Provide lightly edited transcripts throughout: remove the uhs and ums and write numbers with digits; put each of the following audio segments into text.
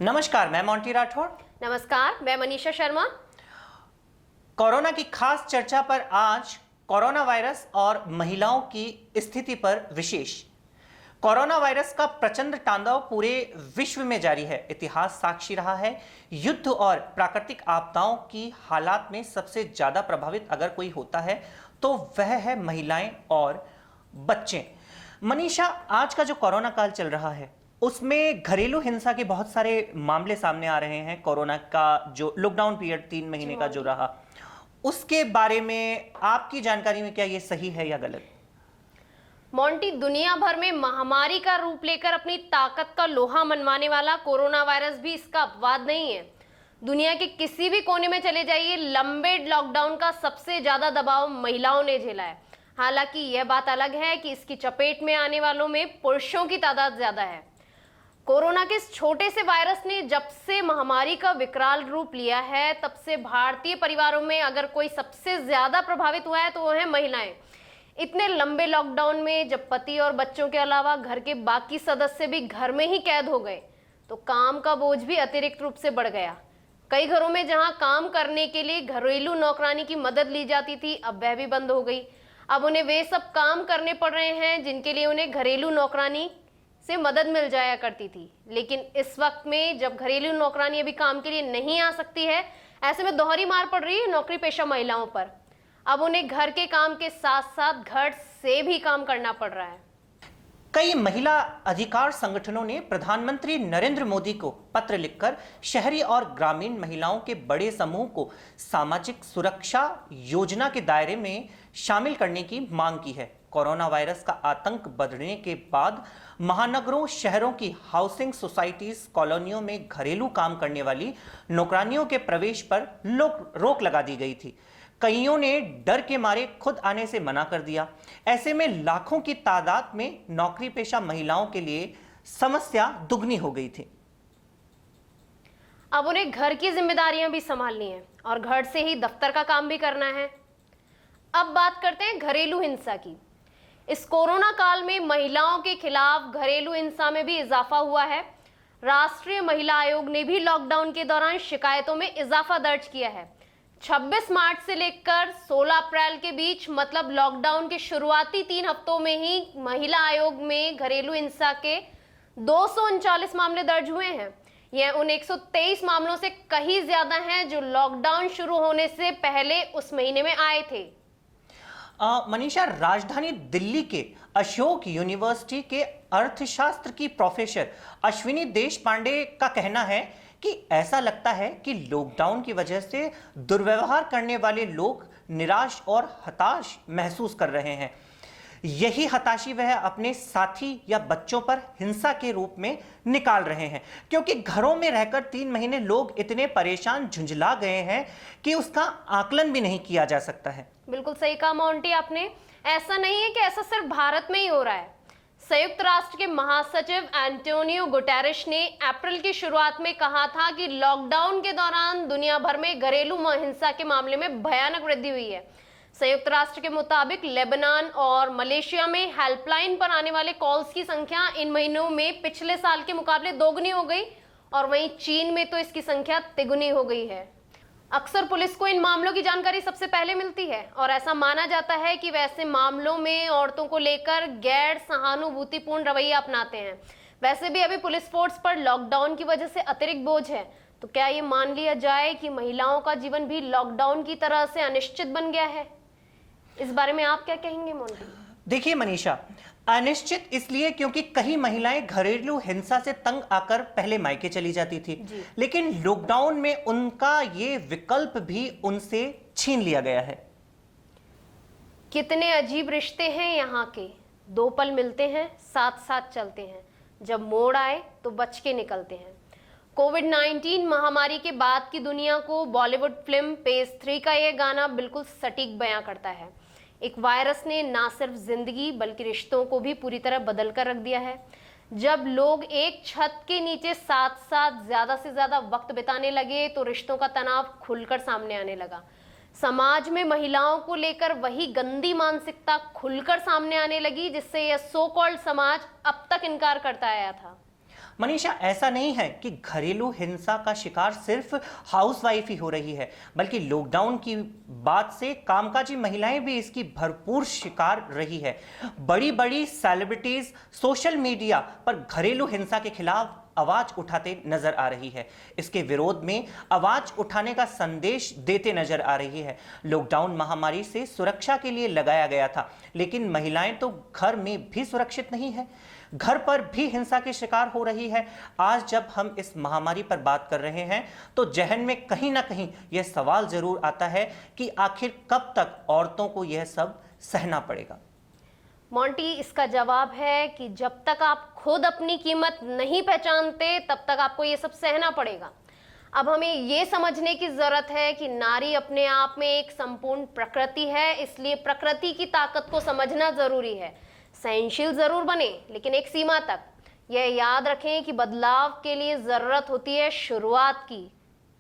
नमस्कार, मैं मोंटी राठौड़। नमस्कार, मैं मनीषा शर्मा। कोरोना की खास चर्चा पर आज कोरोना वायरस और महिलाओं की स्थिति पर विशेष। कोरोना वायरस का प्रचंड तांडव पूरे विश्व में जारी है। इतिहास साक्षी रहा है। युद्ध और प्राकृतिक आपदाओं की हालात में सबसे ज्यादा प्रभावित अगर कोई होता है तो वह है महिलाएं और बच्चे। मनीषा, आज का जो कोरोना काल चल रहा है उसमें घरेलू हिंसा के बहुत सारे मामले सामने आ रहे हैं। कोरोना का जो लॉकडाउन पीरियड 3 महीने का जो रहा, उसके बारे में आपकी जानकारी में क्या ये सही है या गलत? मोंटी, दुनिया भर में महामारी का रूप लेकर अपनी ताकत का लोहा मनवाने वाला कोरोना वायरस भी इसका अपवाद नहीं है। दुनिया के किसी भी कोने में चले जाइए, लंबे लॉकडाउन का सबसे ज्यादा दबाव महिलाओं ने झेला है। हालांकि यह बात अलग है कि इसकी चपेट में आने वालों में पुरुषों की तादाद ज्यादा है। कोरोना के इस छोटे से वायरस ने जब से महामारी का विकराल रूप लिया है, तब से भारतीय परिवारों में अगर कोई सबसे ज्यादा प्रभावित हुआ है तो वो है महिलाएं। इतने लंबे लॉकडाउन में जब पति और बच्चों के अलावा घर के बाकी सदस्य भी घर में ही कैद हो गए तो काम का बोझ भी अतिरिक्त रूप से बढ़ गया। कई घरों में जहां काम करने के लिए घरेलू नौकरानी की मदद ली जाती थी, अब वह भी बंद हो गई। अब उन्हें वे सब काम करने पड़ रहे हैं जिनके लिए उन्हें घरेलू नौकरानी से मदद मिल जाया करती थी। लेकिन इस वक्त में जब घरेलू नौकरानी अभी काम के लिए नहीं आ सकती है, ऐसे में दोहरी मार पड़ रही है नौकरी पेशा महिलाओं पर। अब उन्हें घर के काम के साथ साथ घर से भी काम करना पड़ रहा है। कई महिला अधिकार संगठनों ने प्रधानमंत्री नरेंद्र मोदी को पत्र लिखकर शहरी और ग्रामीण महिलाओं के बड़े समूह को सामाजिक सुरक्षा योजना के दायरे में शामिल करने की मांग की है। कोरोना वायरस का आतंक बढ़ने के बाद महानगरों, शहरों की हाउसिंग सोसाइटीज, कॉलोनियों में घरेलू काम करने वाली नौकरानियों के प्रवेश पर रोक लगा दी गई थी। कईयों ने डर के मारे खुद आने से मना कर दिया। ऐसे में लाखों की तादाद में नौकरी पेशा महिलाओं के लिए समस्या दुगनी हो गई थी। अब उन्हें घर की जिम्मेदारियां भी संभालनी है और घर से ही दफ्तर का काम भी करना है। अब बात करते हैं घरेलू हिंसा की। इस कोरोना काल में महिलाओं के खिलाफ घरेलू हिंसा में भी इजाफा हुआ है। राष्ट्रीय महिला आयोग ने भी लॉकडाउन के दौरान शिकायतों में इजाफा दर्ज किया है। 26 मार्च से लेकर 16 अप्रैल के बीच, मतलब लॉकडाउन के शुरुआती 3 हफ्तों में ही महिला आयोग में घरेलू हिंसा के 239 मामले दर्ज हुए हैं। यह उन 123 मामलों से कहीं ज्यादा हैं जो लॉकडाउन शुरू होने से पहले उस महीने में आए थे। मनीषा, राजधानी दिल्ली के अशोक यूनिवर्सिटी के अर्थशास्त्र की प्रोफेसर अश्विनी देशपांडे का कहना है कि ऐसा लगता है कि लॉकडाउन की वजह से दुर्व्यवहार करने वाले लोग निराश और हताश महसूस कर रहे हैं। यही हताशी वह अपने साथी या बच्चों पर हिंसा के रूप में निकाल रहे हैं, क्योंकि घरों में रहकर 3 महीने लोग इतने परेशान, झुंझला गए हैं कि उसका आकलन भी नहीं किया जा सकता है। बिल्कुल सही कहा मोंटी आपने। ऐसा नहीं है कि ऐसा सिर्फ भारत में ही हो रहा है। संयुक्त राष्ट्र के महासचिव एंटोनियो गुटेरेश ने अप्रैल की शुरुआत में कहा था कि लॉकडाउन के दौरान दुनिया भर में घरेलू हिंसा के मामले में भयानक वृद्धि हुई है। संयुक्त राष्ट्र के मुताबिक लेबनान और मलेशिया में हेल्पलाइन पर आने वाले कॉल्स की संख्या इन महीनों में पिछले साल के मुकाबले दोगुनी हो गई और वहीं चीन में तो इसकी संख्या तिगुनी हो गई है। अक्सर पुलिस को इन मामलों की जानकारी सबसे पहले मिलती है और ऐसा माना जाता है कि वैसे मामलों में औरतों को लेकर गैर सहानुभूतिपूर्ण रवैया अपनाते हैं। वैसे भी अभी पुलिस फोर्स पर लॉकडाउन की वजह से अतिरिक्त बोझ है, तो क्या ये मान लिया जाए कि महिलाओं का जीवन भी लॉकडाउन की तरह से अनिश्चित बन गया है? इस बारे में आप क्या कहेंगे मोंटी? देखिए मनीषा, अनिश्चित इसलिए क्योंकि कई महिलाएं घरेलू हिंसा से तंग आकर पहले मायके चली जाती थी, लेकिन लॉकडाउन में उनका ये विकल्प भी उनसे छीन लिया गया है। कितने अजीब रिश्ते हैं यहाँ के। 2 पल मिलते हैं, साथ साथ चलते हैं, जब मोड़ आए तो बच के निकलते हैं। कोविड-19 महामारी के बाद की दुनिया को बॉलीवुड फिल्म पेज 3 का यह गाना बिल्कुल सटीक बयां करता है। एक वायरस ने ना सिर्फ जिंदगी बल्कि रिश्तों को भी पूरी तरह बदल कर रख दिया है। जब लोग एक छत के नीचे साथ साथ ज्यादा से ज्यादा वक्त बिताने लगे तो रिश्तों का तनाव खुलकर सामने आने लगा। समाज में महिलाओं को लेकर वही गंदी मानसिकता खुलकर सामने आने लगी जिससे यह सो कॉल्ड समाज अब तक इनकार करता आया था। मनीषा, ऐसा नहीं है कि घरेलू हिंसा का शिकार सिर्फ हाउसवाइफ ही हो रही है, बल्कि लॉकडाउन की बाद से कामकाजी महिलाएं भी इसकी भरपूर शिकार रही है। बड़ी बड़ी सेलिब्रिटीज सोशल मीडिया पर घरेलू हिंसा के खिलाफ आवाज उठाते नजर आ रही है, इसके विरोध में आवाज उठाने का संदेश देते नजर आ रही है। लॉकडाउन महामारी से सुरक्षा के लिए लगाया गया था, लेकिन महिलाएं तो घर में भी सुरक्षित नहीं है, घर पर भी हिंसा के शिकार हो रही है। आज जब हम इस महामारी पर बात कर रहे हैं तो जहन में कहीं ना कहीं यह सवाल जरूर आता है कि आखिर कब तक औरतों को यह सब सहना पड़ेगा। मोंटी, इसका जवाब है कि जब तक आप खुद अपनी कीमत नहीं पहचानते तब तक आपको ये सब सहना पड़ेगा। अब हमें ये समझने की जरूरत है कि नारी अपने आप में एक संपूर्ण प्रकृति है, इसलिए प्रकृति की ताकत को समझना जरूरी है। सहनशील जरूर बने, लेकिन एक सीमा तक। यह याद रखें कि बदलाव के लिए जरूरत होती है शुरुआत की,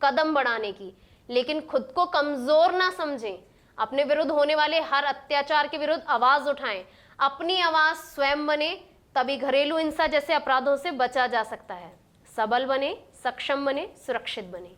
कदम बढ़ाने की, लेकिन खुद को कमजोर ना समझें। अपने विरुद्ध होने वाले हर अत्याचार के विरुद्ध आवाज उठाएं, अपनी आवाज स्वयं बने, तभी घरेलू हिंसा जैसे अपराधों से बचा जा सकता है। सबल बने, सक्षम बने, सुरक्षित बने।